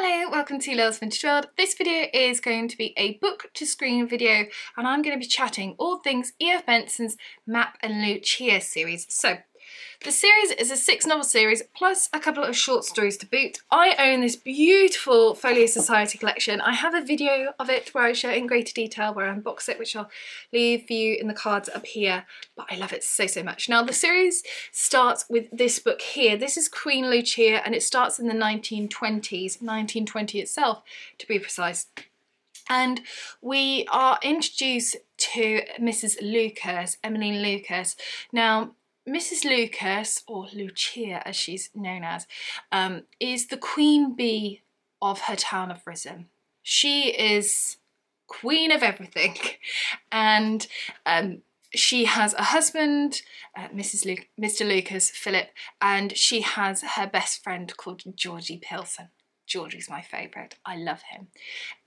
Hello, welcome to Lil's Vintage World. This video is going to be a book to screen video and I'm going to be chatting all things E.F. Benson's Mapp and Lucia series. So, the series is a 6-novel series plus a couple of short stories to boot. I own this beautiful Folio Society collection. I have a video of it where I show it in greater detail, where I unbox it, which I'll leave for you in the cards up here. But I love it so much. Now the series starts with this book here. This is Queen Lucia and it starts in the 1920s, 1920 itself to be precise. And we are introduced to Mrs. Lucas, Emmeline Lucas. Now, Mrs. Lucas, or Lucia as she's known as, is the queen bee of her town of Risen. She is queen of everything, and she has a husband, Mr. Lucas, Philip, and she has her best friend called Georgie Pilson. Georgie's my favourite. I love him.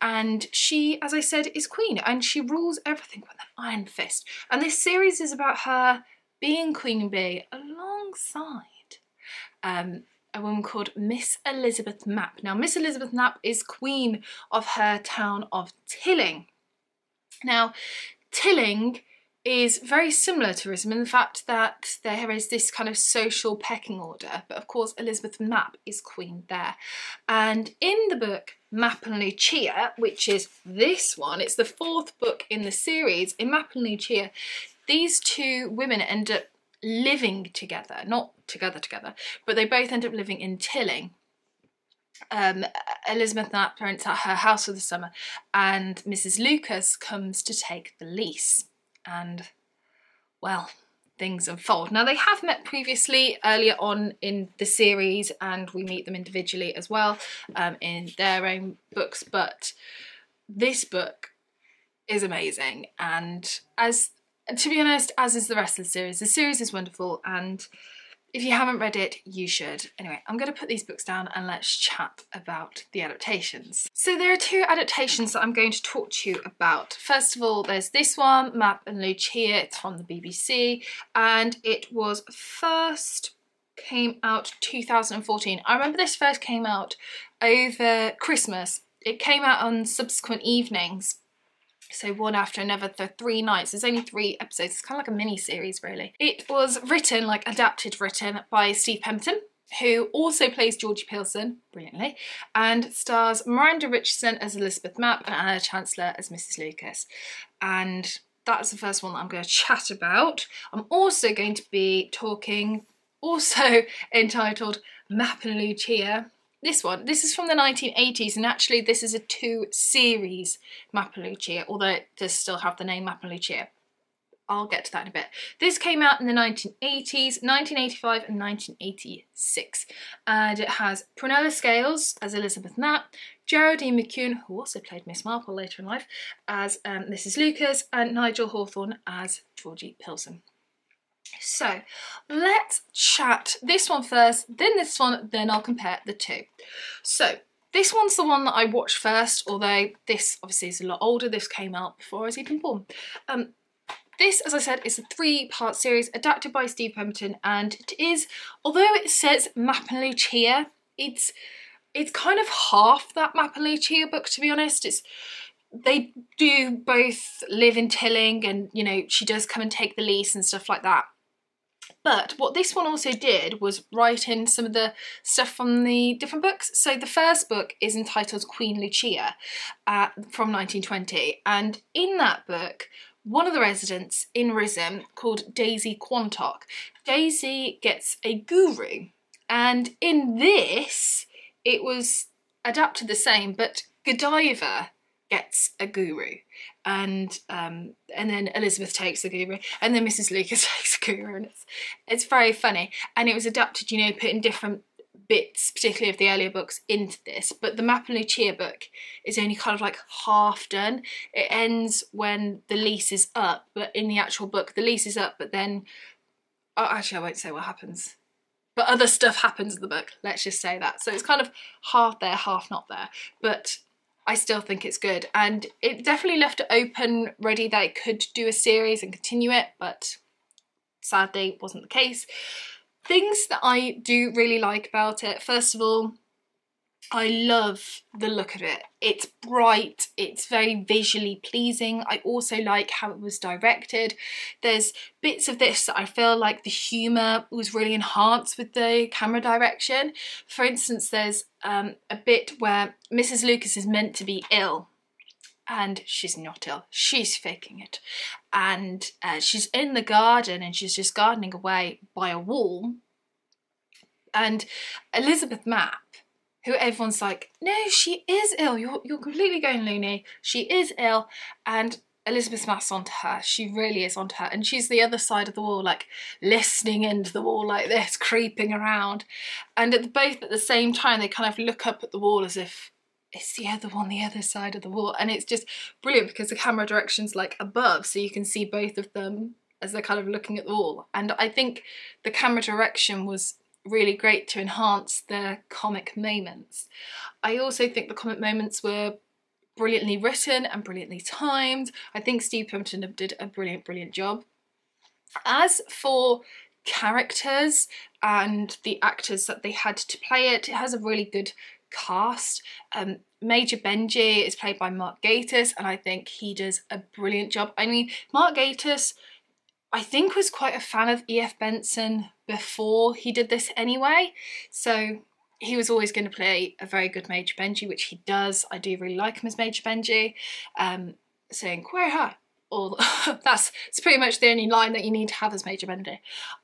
And she, as I said, is queen, and she rules everything with an iron fist. And this series is about her being Queen Bee alongside a woman called Miss Elizabeth Mapp. Now, Miss Elizabeth Mapp is queen of her town of Tilling. Now, Tilling is very similar to Risen in the fact that there is this kind of social pecking order, but of course Elizabeth Mapp is queen there. And in the book Mapp and Lucia, which is this one, it's the 4th book in the series, in Mapp and Lucia, these two women end up living together, not together, but they both end up living in Tilling. Elizabeth Mapp rents at her house for the summer and Mrs. Lucas comes to take the lease. And, well, things unfold. Now, they have met previously earlier on in the series and we meet them individually as well in their own books, but this book is amazing, and to be honest, as is the rest of the series is wonderful, and if you haven't read it, you should. Anyway, I'm going to put these books down and let's chat about the adaptations. So there are 2 adaptations that I'm going to talk to you about. First of all, there's this one, Mapp and Lucia. It's from the BBC and it was came out 2014. I remember this first came out over Christmas. It came out on subsequent evenings. So one after another for 3 nights. There's only 3 episodes. It's kind of like a mini series, really. It was written, like adapted written, by Steve Pemberton, who also plays Georgie Pilson brilliantly, and stars Miranda Richardson as Elizabeth Mapp and Anna Chancellor as Mrs. Lucas. And that's the first one that I'm going to chat about. I'm also going to be talking, also entitled Mapp and Lucia. This is from the 1980s, and actually this is a 2-series Mapp and Lucia, although it does still have the name Mapp and Lucia. I'll get to that in a bit. This came out in the 1980s, 1985 and 1986, and it has Prunella Scales as Elizabeth Mapp, Geraldine McCune, who also played Miss Marple later in life, as Mrs. Lucas, and Nigel Hawthorne as Georgie Pilson. So let's chat this one first, then this one, then I'll compare the 2. So this one's the one that I watched first, although this obviously is a lot older. This came out before I was even born. This, as I said, is a 3-part series adapted by Steve Pemberton, and it is, although it says Mapp and Lucia, it's kind of half that Mapp and Lucia book, to be honest. They do both live in Tilling and, you know, she does come and take the lease and stuff like that. But what this one also did was write in some of the stuff from the different books. So the first book is entitled Queen Lucia from 1920. And in that book, one of the residents in Risen, called Daisy Quantock, Daisy gets a guru. And in this, it was adapted the same, but Godiva gets a guru, and then Elizabeth takes a guru, and then Mrs. Lucas takes a guru, and it's very funny. And it was adapted, you know, putting different bits, particularly of the earlier books, into this. But the Mapp and Lucia book is only kind of like half done. It ends when the lease is up, but in the actual book, the lease is up, but then, oh, actually, I won't say what happens. But other stuff happens in the book, let's just say that. So it's kind of half there, half not there. But I still think it's good, and it definitely left it open, ready that it could do a series and continue it, but sadly wasn't the case. Things that I do really like about it, first of all, I love the look of it. It's bright, it's very visually pleasing. I also like how it was directed. There's bits of this that I feel like the humour was really enhanced with the camera direction. For instance, there's a bit where Mrs. Lucas is meant to be ill, and she's not ill, she's faking it. And she's in the garden and she's just gardening away by a wall. And Elizabeth Mapp, who everyone's like, no, she is ill, you're completely going loony, she is ill, and Elizabeth Mapp's onto her, she really is onto her, and she's the other side of the wall, like listening into the wall like this, creeping around, and both at the same time they kind of look up at the wall as if it's the other one, the other side of the wall, and it's just brilliant because the camera direction's like above, so you can see both of them as they're kind of looking at the wall, and I think the camera direction was really great to enhance the comic moments. I also think the comic moments were brilliantly written and brilliantly timed. I think Steve Pemberton did a brilliant job. As for characters and the actors that they had to play it, it has a really good cast. Major Benji is played by Mark Gatiss, and I think he does a brilliant job. I mean, Mark Gatiss, I think, was quite a fan of E.F. Benson before he did this anyway, so he was always going to play a very good Major Benji, which he does. I do really like him as Major Benji, saying "Queer her," or that's pretty much the only line that you need to have as Major Benji.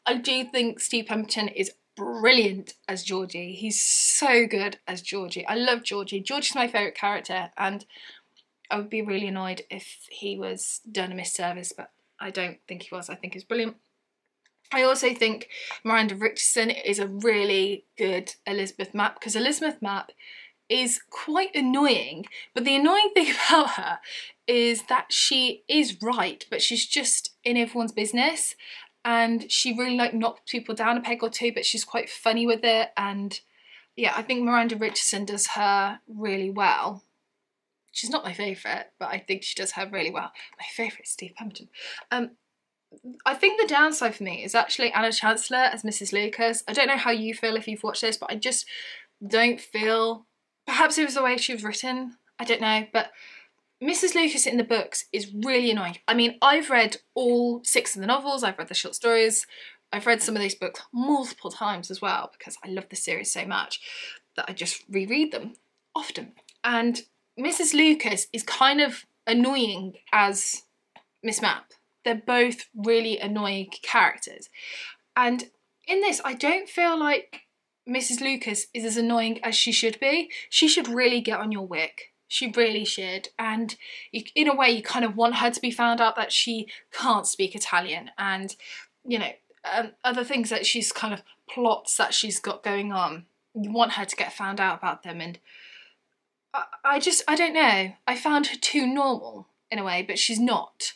I do think Steve Pemberton is brilliant as Georgie. He's so good as Georgie. I love Georgie. Georgie's my favourite character, and I would be really annoyed if he was done a misservice, but I don't think he was. I think he's brilliant. I also think Miranda Richardson is a really good Elizabeth Mapp, because Elizabeth Mapp is quite annoying, but the annoying thing about her is that she is right, but she's just in everyone's business, and she really like knocks people down a peg or two, but she's quite funny with it. And yeah, I think Miranda Richardson does her really well. She's not my favourite, but I think she does her really well. My favourite is Steve Pemberton. I think the downside for me is actually Anna Chancellor as Mrs. Lucas. I don't know how you feel if you've watched this, but I just don't feel... Perhaps it was the way she was written, I don't know, but Mrs. Lucas in the books is really annoying. I mean, I've read all 6 of the novels, I've read the short stories, I've read some of these books multiple times as well, because I love the series so much that I just reread them often. And Mrs. Lucas is kind of annoying as Miss Mapp. They're both really annoying characters. And in this, I don't feel like Mrs. Lucas is as annoying as she should be. She should really get on your wick. She really should. And in a way, you kind of want her to be found out that she can't speak Italian. And, you know, other things that she's kind of plots that she's got going on. You want her to get found out about them. And I don't know. I found her too normal in a way, but she's not.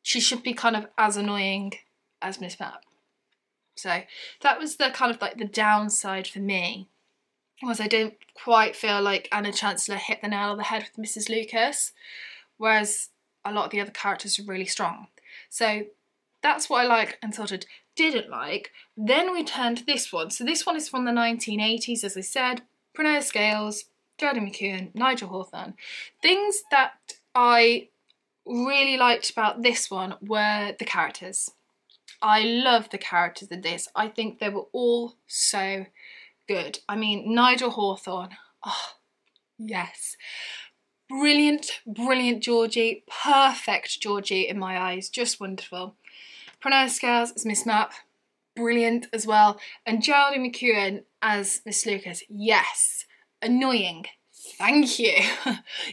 She should be kind of as annoying as Miss Mapp. So that was the kind of like the downside for me, was I don't quite feel like Anna Chancellor hit the nail on the head with Mrs. Lucas, whereas a lot of the other characters are really strong. So that's what I like and sort of didn't like. Then we turned to this one. So this one is from the 1980s, as I said. Prunella Scales, Geraldine McEwan, Nigel Hawthorne. Things that I really liked about this one were the characters. I love the characters in this. I think they were all so good. I mean, Nigel Hawthorne, oh, yes. Brilliant, brilliant Georgie. Perfect Georgie in my eyes. Just wonderful. Prunella Scales as Miss Mapp, brilliant as well. And Geraldine McEwan as Miss Lucas, yes. Annoying. Thank you.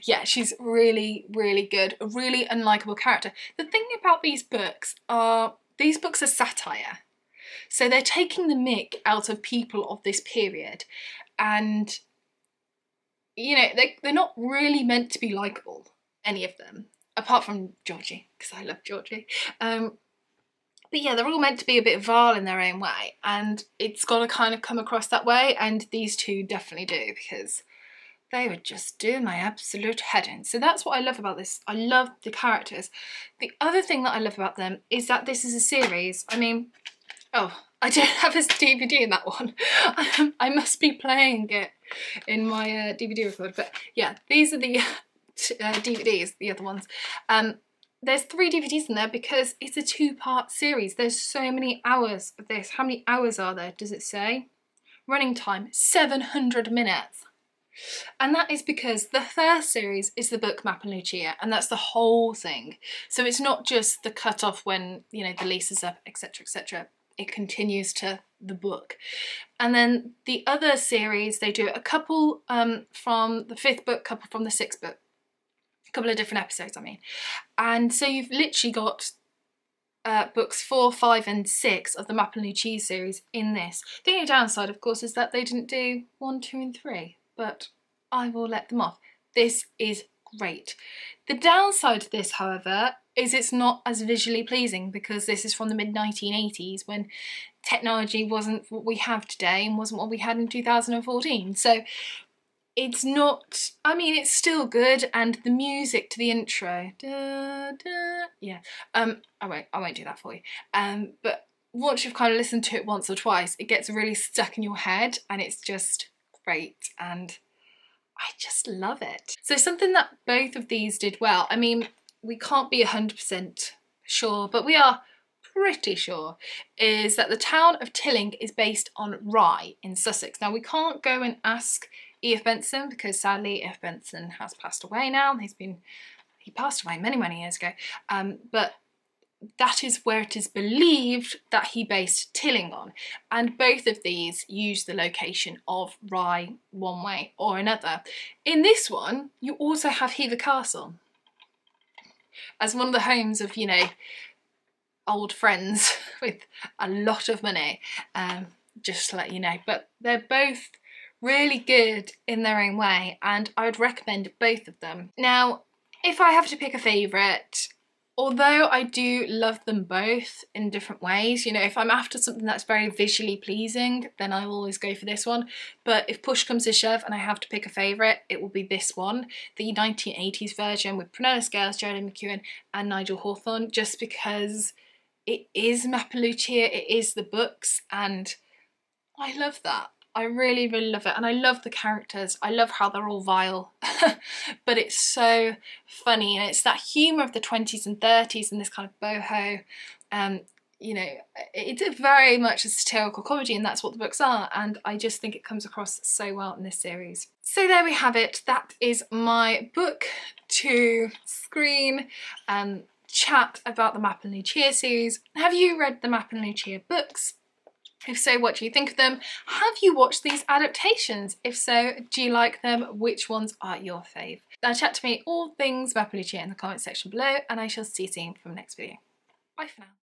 Yeah, she's really, really good. A really unlikable character. The thing about these books are satire. So they're taking the mick out of people of this period. And, you know, they're not really meant to be likeable, any of them. Apart from Georgie, because I love Georgie. But yeah, they're all meant to be a bit vile in their own way. And it's got to kind of come across that way. And these two definitely do, because they would just do my absolute head in. So that's what I love about this. I love the characters. The other thing that I love about them is that this is a series. I mean, oh, I don't have a DVD in that one. I must be playing it in my DVD record. But yeah, these are the DVDs, the other ones. There's 3 DVDs in there because it's a 2-part series. There's so many hours of this. How many hours are there? Does it say? Running time, 700 minutes. And that is because the first series is the book Mapp and Lucia, and that's the whole thing. So it's not just the cut off when, you know, the lease is up, etc, etc. It continues to the book. And then the other series, they do a couple from the 5th book, couple from the 6th book. Couple of different episodes, I mean. And so you've literally got books 4, 5 and 6 of the Mapp and Lucia series in this. The only downside, of course, is that they didn't do 1, 2 and 3, but I will let them off. This is great. The downside to this, however, is it's not as visually pleasing because this is from the mid-1980s when technology wasn't what we have today and wasn't what we had in 2014. So it's not, I mean, it's still good, and the music to the intro, da, da, yeah, I won't do that for you. But once you've kind of listened to it once or twice, it gets really stuck in your head, and it's just great, and I just love it. So something that both of these did well, I mean, we can't be 100% sure, but we are pretty sure, is that the town of Tilling is based on Rye in Sussex. Now, we can't go and ask E.F. Benson because sadly E.F. Benson has passed away now. He passed away many, many years ago. But that is where it is believed that he based Tilling on. And both of these use the location of Rye one way or another. In this one, you also have Hever Castle as one of the homes of, you know, old friends with a lot of money, just to let you know. But they're both really good in their own way, and I would recommend both of them. Now, if I have to pick a favourite, although I do love them both in different ways, you know, if I'm after something that's very visually pleasing, then I will always go for this one. But if push comes to shove and I have to pick a favourite, it will be this one, the 1980s version with Prunella Scales, Geraldine McEwen and Nigel Hawthorne, just because it is Mapp and Lucia, it is the books, and I love that. I really, really love it, and I love the characters. I love how they're all vile, but it's so funny, and it's that humour of the 20s and 30s and this kind of boho. You know, it's very much a satirical comedy, and that's what the books are, and I just think it comes across so well in this series. So there we have it. That is my book to screen chat about the Mapp and Lucia series. Have you read the Mapp and Lucia books? If so, what do you think of them? Have you watched these adaptations? If so, do you like them? Which ones are your fave? Now chat to me all things Mapp and Lucia in the comment section below, and I shall see you soon from the next video. Bye for now.